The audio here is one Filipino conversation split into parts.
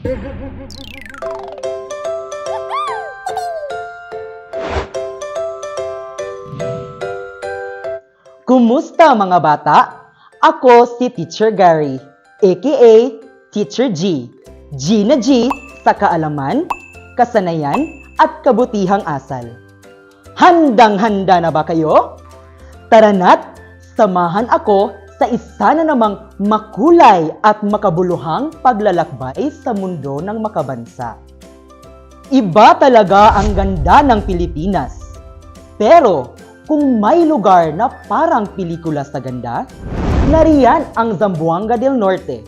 Kumusta mga bata? Ako si Teacher Gary, aka Teacher G. G na G sa kaalaman, kasanayan, at kabutihang asal. Handang-handa na ba kayo? Tara na't samahan ako sa isa na namang makulay at makabuluhang paglalakbay sa mundo ng makabansa. Iba talaga ang ganda ng Pilipinas. Pero kung may lugar na parang pelikula sa ganda, nariyan ang Zamboanga del Norte.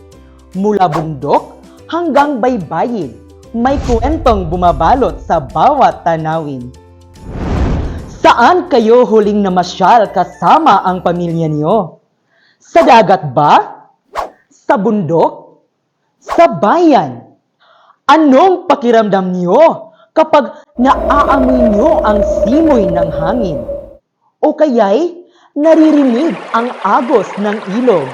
Mula bundok hanggang baybayin, may kwentong bumabalot sa bawat tanawin. Saan kayo huling namasyal kasama ang pamilya niyo? Sa dagat ba? Sa bundok? Sa bayan? Anong pakiramdam niyo kapag naaamoy niyo ang simoy ng hangin? O kaya'y naririnig ang agos ng ilog?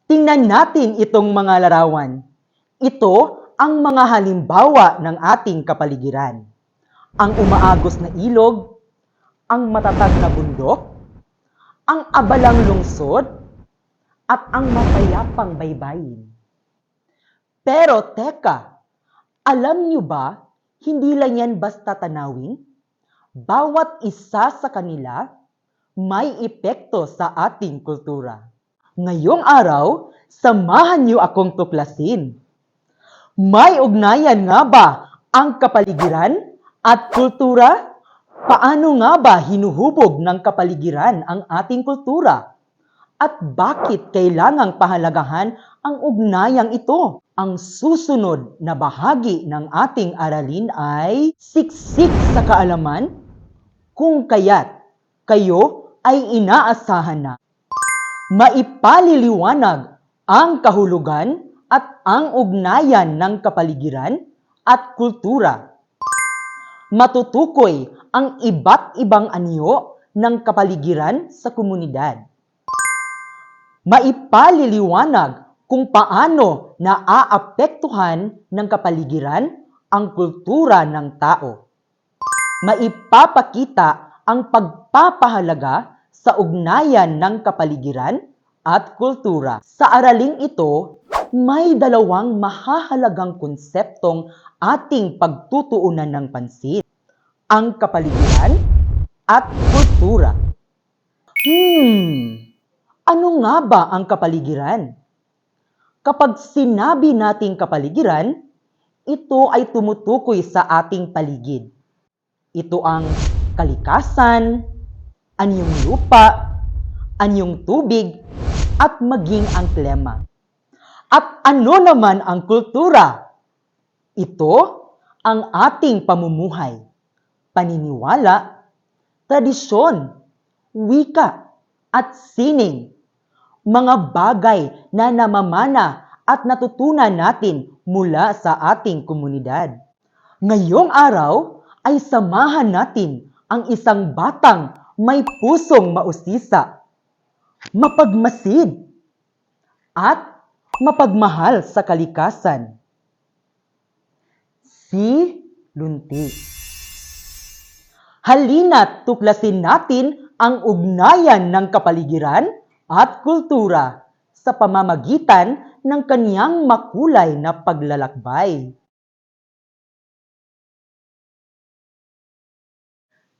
Tingnan natin itong mga larawan. Ito ang mga halimbawa ng ating kapaligiran. Ang umaagos na ilog, ang matatag na bundok, ang abalang lungsod, at ang mapayapang baybayin. Pero teka, alam niyo ba, hindi lang yan basta tanawin? Bawat isa sa kanila may epekto sa ating kultura. Ngayong araw, samahan niyo akong tuklasin. May ugnayan nga ba ang kapaligiran at kultura? Paano nga ba hinuhubog ng kapaligiran ang ating kultura? At bakit kailangang pahalagahan ang ugnayang ito? Ang susunod na bahagi ng ating aralin ay siksik sa kaalaman, kung kaya't kayo ay inaasahan na maipaliliwanag ang kahulugan at ang ugnayan ng kapaligiran at kultura. Matutukoy ang iba't ibang anyo ng kapaligiran sa komunidad. Maipaliliwanag kung paano naaapektuhan ng kapaligiran ang kultura ng tao. Maipapakita ang pagpapahalaga sa ugnayan ng kapaligiran at kultura. Sa araling ito, may dalawang mahahalagang konseptong ating pagtutuunan ng pansin: ang kapaligiran at kultura. Ano nga ba ang kapaligiran? Kapag sinabi nating kapaligiran, ito ay tumutukoy sa ating paligid. Ito ang kalikasan, anyong lupa, anyong tubig, at maging ang klima. At ano naman ang kultura? Ito ang ating pamumuhay, paniniwala, tradisyon, wika, at sining. Mga bagay na namamana at natutunan natin mula sa ating komunidad. Ngayong araw ay samahan natin ang isang batang may pusong mausisa, mapagmasid, at mapagmahal sa kalikasan. Si Lunti. Halina't tuklasin natin ang ugnayan ng kapaligiran at kultura sa pamamagitan ng kaniyang makulay na paglalakbay.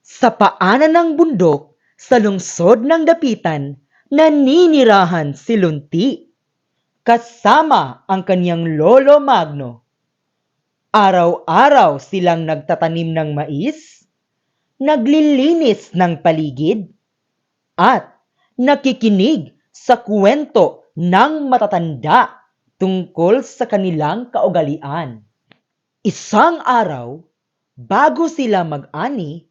Sa paanan ng bundok, sa lungsod ng Dapitan, naninirahan si Lunti, kasama ang kaniyang lolo Magno. Araw-araw silang nagtatanim ng mais, naglilinis ng paligid, at nakikinig sa kwento ng matatanda tungkol sa kanilang kaugalian. Isang araw, bago sila mag-ani,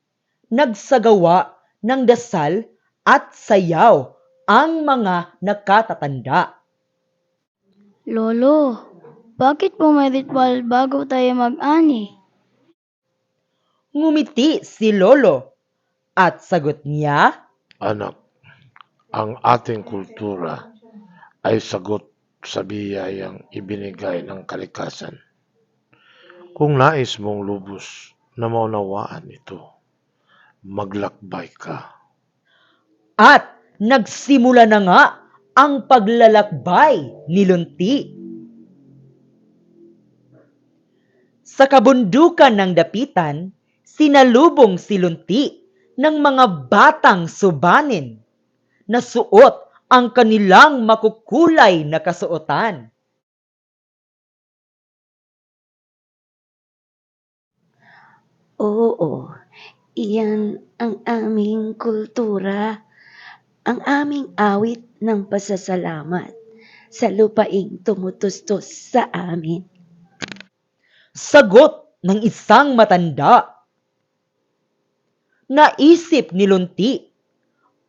nagsagawa ng dasal at sayaw ang mga nakatatanda. Lolo, bakit po may ritual bago tayo mag-ani? Ngumiti si Lolo at sagot niya, Anak, ang ating kultura ay sagot sa biyayang ibinigay ng kalikasan. Kung nais mong lubos na maunawaan ito, maglakbay ka. At nagsimula na nga ang paglalakbay ni Lunti. Sa kabundukan ng dapitan, sinalubong si Lunti ng mga batang subanin na suot ang kanilang makukulay na kasuotan. Oo, iyan ang aming kultura, ang aming awit ng pasasalamat sa lupaing tumutustos sa amin. Sagot ng isang matanda. Naisip ni Lunti,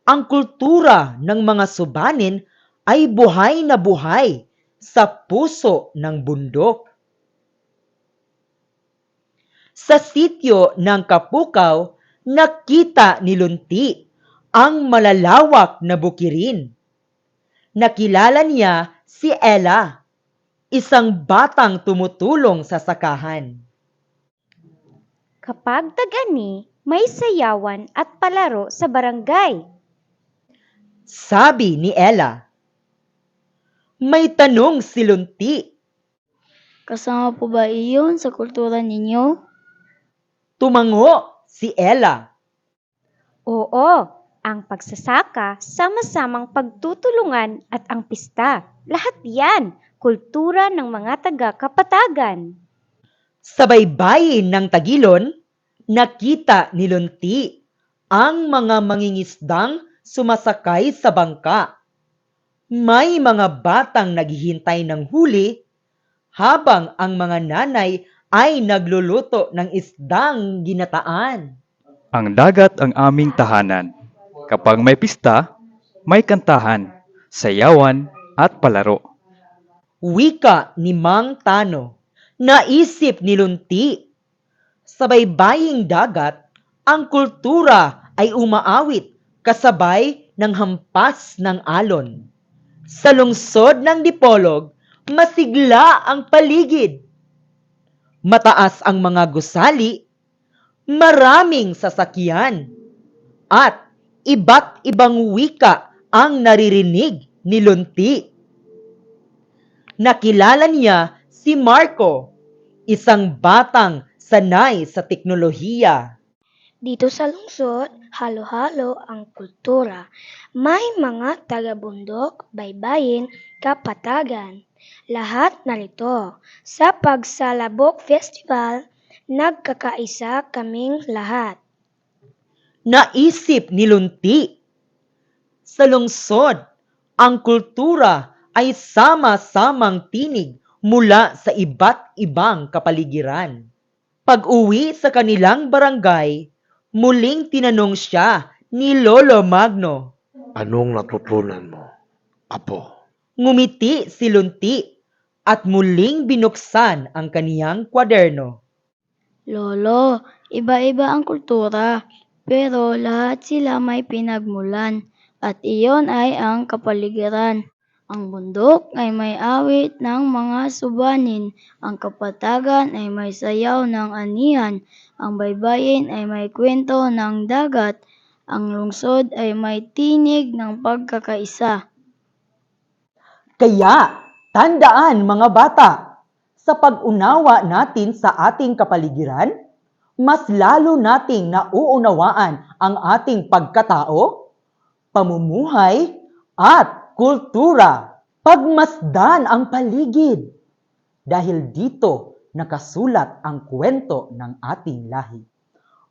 ang kultura ng mga subanin ay buhay na buhay sa puso ng bundok. Sa sitio ng Kapukaw, nakita ni Lunti ang malalawak na bukirin. Nakilala niya si Ella, isang batang tumutulong sa sakahan. Kapag tag-ani, may sayawan at palaro sa barangay. Sabi ni Ella. May tanong si Lunti. Kasama po ba iyon sa kultura ninyo? Tumango si Ella. Oo, ang pagsasaka, sama-samang pagtutulungan at ang pista. Lahat yan, kultura ng mga taga-Kapatagan. Sa baybayin ng Tagilon, nakita ni Lunti ang mga mangingisdang sumasakay sa bangka. May mga batang naghihintay ng huli habang ang mga nanay ay nagluluto ng isdang ginataan. Ang dagat ang aming tahanan. Kapag may pista, may kantahan, sayawan at palaro. Wika ni Mang Tano. Naisip ni Lunti. Sa baybaying dagat, ang kultura ay umaawit kasabay ng hampas ng alon. Sa lungsod ng Dipolog, masigla ang paligid. Mataas ang mga gusali, maraming sasakyan, at iba't ibang wika ang naririnig ni Lunti. Nakilala niya si Marco, isang batang sanay sa teknolohiya. Dito sa lungsod, halo-halo ang kultura. May mga taga-bundok, baybayin, kapatagan. Lahat narito. Sa Pagsalabok Festival, nagkakaisa kaming lahat. Naisip ni Lunti. Sa lungsod, ang kultura ay sama-samang tinig mula sa iba't ibang kapaligiran. Pag-uwi sa kanilang barangay, muling tinanong siya ni Lolo Magno. Anong natutunan mo, Apo? Ngumiti si Lunti at muling binuksan ang kaniyang kwaderno. Lolo, iba-iba ang kultura, pero lahat sila may pinagmulan at iyon ay ang kapaligiran. Ang bundok ay may awit ng mga subanin, ang kapatagan ay may sayaw ng anihan, ang baybayin ay may kwento ng dagat, ang lungsod ay may tinig ng pagkakaisa. Kaya, tandaan mga bata, sa pag-unawa natin sa ating kapaligiran, mas lalo nating nauunawaan ang ating pagkatao, pamumuhay, at kultura. Pagmasdan ang paligid. Dahil dito nakasulat ang kwento ng ating lahi.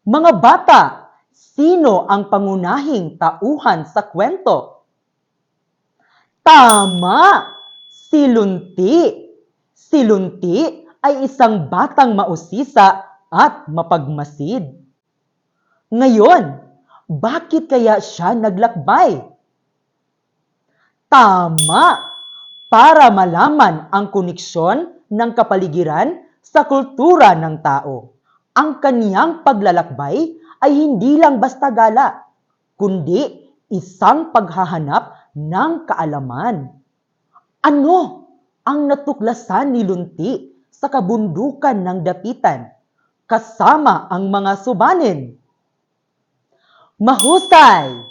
Mga bata, sino ang pangunahing tauhan sa kwento? Tama! Si Lunti. Si Lunti ay isang batang mausisa at mapagmasid. Ngayon, bakit kaya siya naglakbay? Tama! Para malaman ang koneksyon ng kapaligiran sa kultura ng tao. Ang kaniyang paglalakbay ay hindi lang basta gala, kundi isang paghahanap ng kaalaman. Ano ang natuklasan ni Lunti sa kabundukan ng dapitan, kasama ang mga subanin. Mahusay!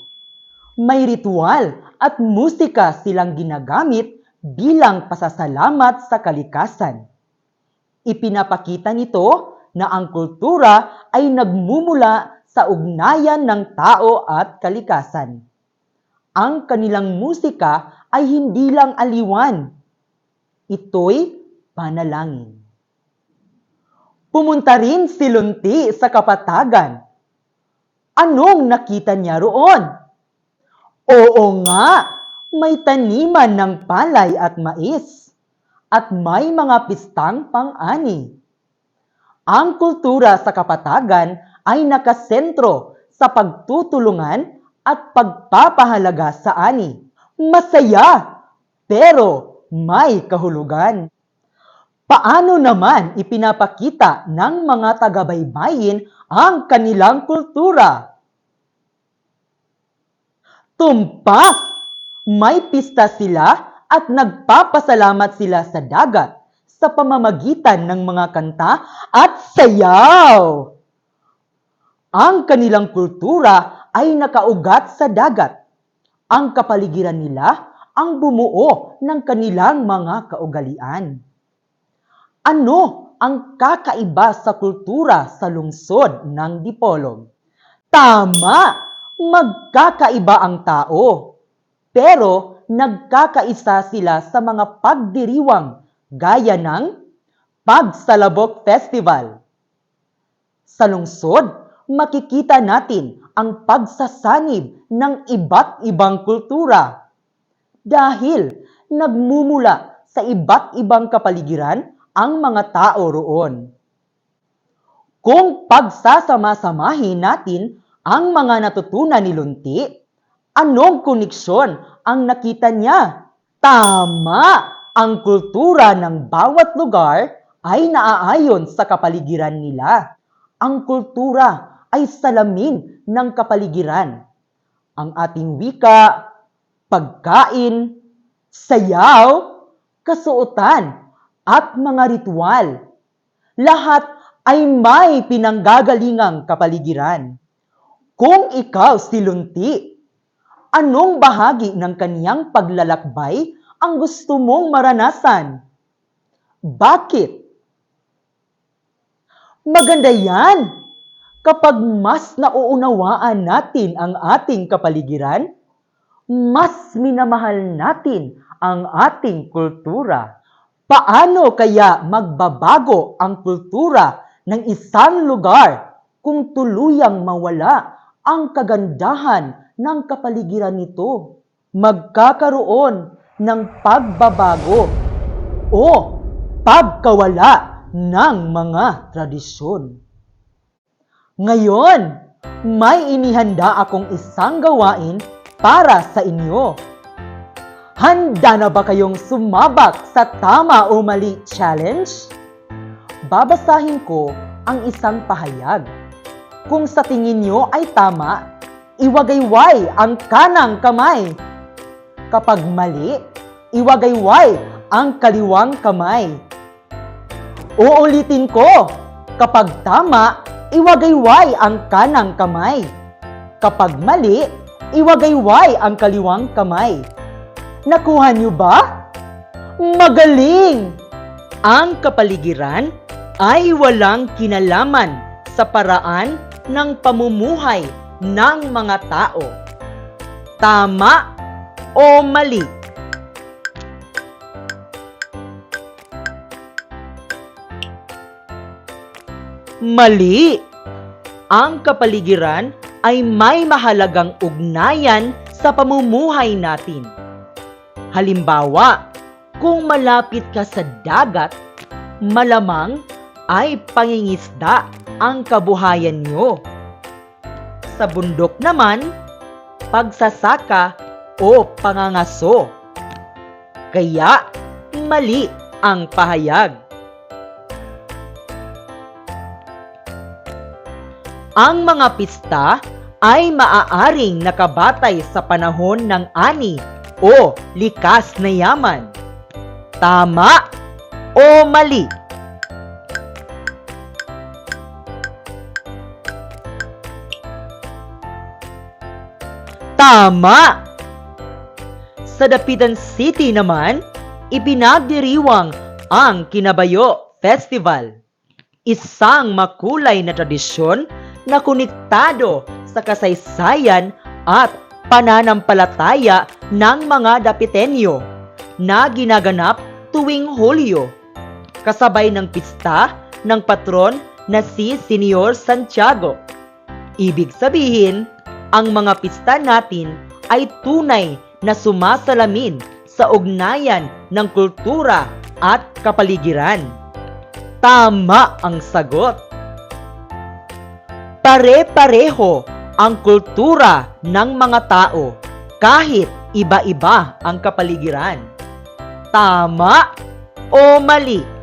May ritual at musika silang ginagamit bilang pasasalamat sa kalikasan. Ipinapakita nito na ang kultura ay nagmumula sa ugnayan ng tao at kalikasan. Ang kanilang musika ay hindi lang aliwan. Ito'y panalangin. Pumunta rin si Lunti sa Kapatagan. Anong nakita niya roon? Oo nga, may taniman ng palay at mais, at may mga pistang pang-ani. Ang kultura sa Kapatagan ay nakasentro sa pagtutulungan at pagpapahalaga sa ani. Masaya, pero may kahulugan. Paano naman ipinapakita ng mga taga-baybayin ang kanilang kultura? Tumpak! May pista sila at nagpapasalamat sila sa dagat sa pamamagitan ng mga kanta at sayaw. Ang kanilang kultura ay nakaugat sa dagat. Ang kapaligiran nila ang bumuo ng kanilang mga kaugalian. Ano ang kakaiba sa kultura sa lungsod ng Dipolog? Tama! Magkakaiba ang tao. Pero nagkakaisa sila sa mga pagdiriwang gaya ng Pagsalabok Festival. Sa lungsod, makikita natin ang pagsasanib ng iba't ibang kultura dahil nagmumula sa iba't ibang kapaligiran ang mga tao roon. Kung pagsasama-samahin natin ang mga natutunan ni Lunti, anong koneksyon ang nakita niya? Tama! Ang kultura ng bawat lugar ay naaayon sa kapaligiran nila. Ang kultura ay salamin ng kapaligiran. Ang ating wika, pagkain, sayaw, kasuotan, at mga ritual. Lahat ay may pinanggagalingang kapaligiran. Kung ikaw si Lunti, anong bahagi ng kaniyang paglalakbay ang gusto mong maranasan? Bakit? Maganda yan! Kapag mas nauunawaan natin ang ating kapaligiran, mas minamahal natin ang ating kultura. Paano kaya magbabago ang kultura ng isang lugar kung tuluyang mawala ang kagandahan ng kapaligiran nito? Magkakaroon ng pagbabago o pagkawala ng mga tradisyon. Ngayon, may inihanda akong isang gawain para sa inyo. Handa na ba kayong sumabak sa tama o mali challenge? Babasahin ko ang isang pahayag. Kung sa tingin nyo ay tama, iwagayway ang kanang kamay. Kapag mali, iwagayway ang kaliwang kamay. Uulitin ko, kapag tama, iwagayway ang kanang kamay. Kapag mali, iwagayway ang kaliwang kamay. Nakuha niyo ba? Magaling! Ang kapaligiran ay walang kinalaman sa paraan ng pamumuhay ng mga tao. Tama o mali? Mali! Ang kapaligiran ay may mahalagang ugnayan sa pamumuhay natin. Halimbawa, kung malapit ka sa dagat, malamang ay pangingisda ang kabuhayan nyo. Sa bundok naman, pagsasaka o pangangaso. Kaya, mali ang pahayag. Ang mga pista ay maaaring nakabatay sa panahon ng ani o likas na yaman. Tama o mali? Tama! Sa Dapitan City naman, ipinagdiriwang ang Kinabayo Festival. Isang makulay na tradisyon na konektado sa kasaysayan at pananampalataya ng mga Dapitenyo na ginaganap tuwing Hulyo, kasabay ng pista ng patron na si Senyor Santiago. Ibig sabihin, ang mga pista natin ay tunay na sumasalamin sa ugnayan ng kultura at kapaligiran. Tama ang sagot. Pare-pareho ang kultura ng mga tao kahit iba-iba ang kapaligiran. Tama o mali?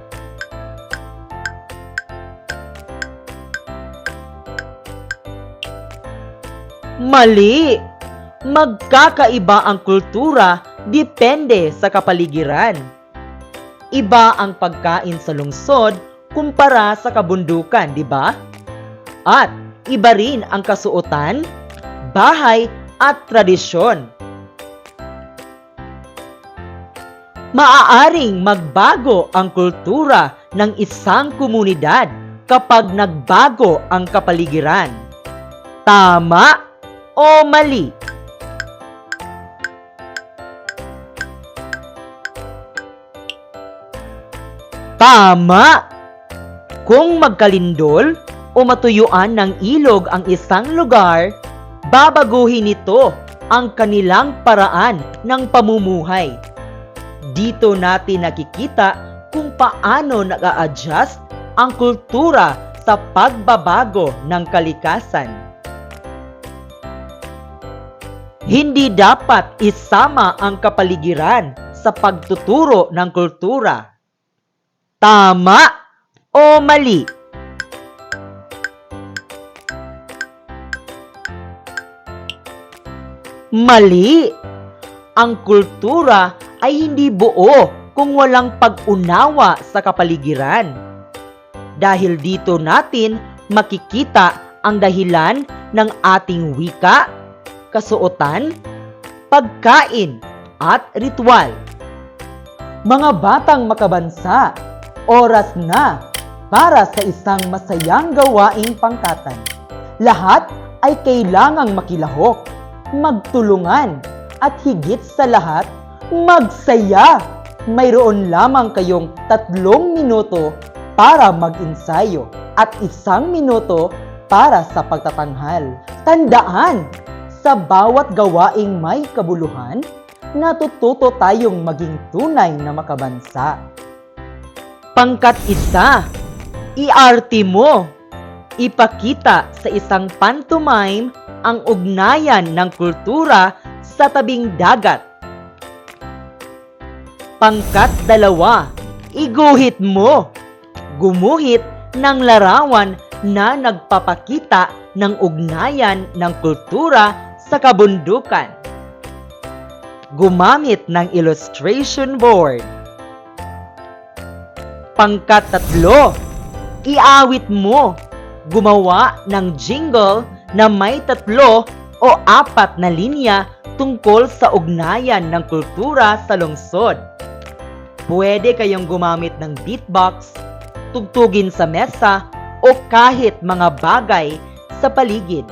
Mali! Magkakaiba ang kultura depende sa kapaligiran. Iba ang pagkain sa lungsod kumpara sa kabundukan, di ba? At iba rin ang kasuotan, bahay at tradisyon. Maaaring magbago ang kultura ng isang komunidad kapag nagbago ang kapaligiran. Tama o mali? Tama! Kung magkalindol o matuyuan ng ilog ang isang lugar, babaguhin nito ang kanilang paraan ng pamumuhay. Dito natin nakikita kung paano nag-a-adjust ang kultura sa pagbabago ng kalikasan. Hindi dapat isama ang kapaligiran sa pagtuturo ng kultura. Tama o mali? Mali! Ang kultura ay hindi buo kung walang pag-unawa sa kapaligiran. Dahil dito natin makikita ang dahilan ng ating wika, kasuotan, pagkain at ritual. Mga batang makabansa, oras na para sa isang masayang gawaing pangkatan. Lahat ay kailangang makilahok, magtulungan, at higit sa lahat, magsaya. Mayroon lamang kayong 3 minuto para mag-ensayo at 1 minuto para sa pagtatanghal. Tandaan, sa bawat gawaing may kabuluhan, natututo tayong maging tunay na makabansa. Pangkat 1, iarte mo. Ipakita sa isang pantomime ang ugnayan ng kultura sa tabing dagat. Pangkat 2, iguhit mo. Gumuhit ng larawan na nagpapakita ng ugnayan ng kultura sa kabundukan. Gumamit ng illustration board. Pangkat 3, iawit mo. Gumawa ng jingle na may 3 o 4 na linya tungkol sa ugnayan ng kultura sa lungsod. Pwede kayong gumamit ng beatbox, tugtugin sa mesa, o kahit mga bagay sa paligid.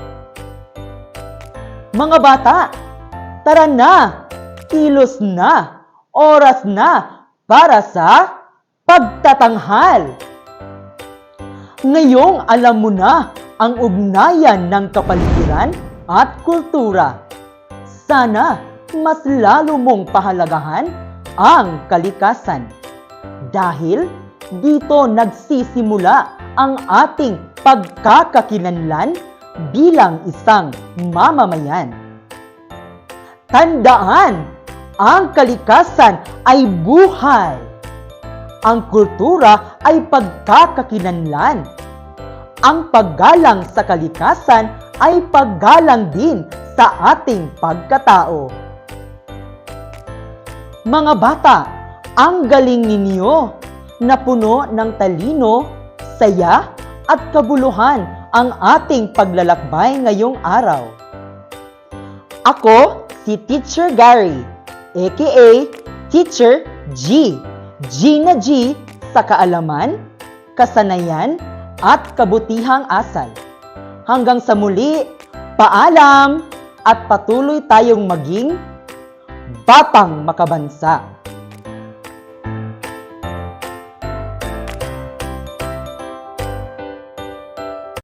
Mga bata, tara na! Kilos na! Oras na para sa pagtatanghal! Ngayong alam mo na ang ugnayan ng kapaligiran at kultura. Sana mas lalo mong pahalagahan ang kalikasan. Dahil dito nagsisimula ang ating pagkakakilanlan bilang isang mamamayan. Tandaan, ang kalikasan ay buhay. Ang kultura ay pagkakakilanlan. Ang paggalang sa kalikasan ay paggalang din sa ating pagkatao. Mga bata, ang galing ninyo na puno ng talino, saya at kabuluhan ang ating paglalakbay ngayong araw. Ako si Teacher Gary, aka Teacher G. G na G sa kaalaman, kasanayan, at kabutihang asal. Hanggang sa muli, paalam at patuloy tayong maging batang makabansa.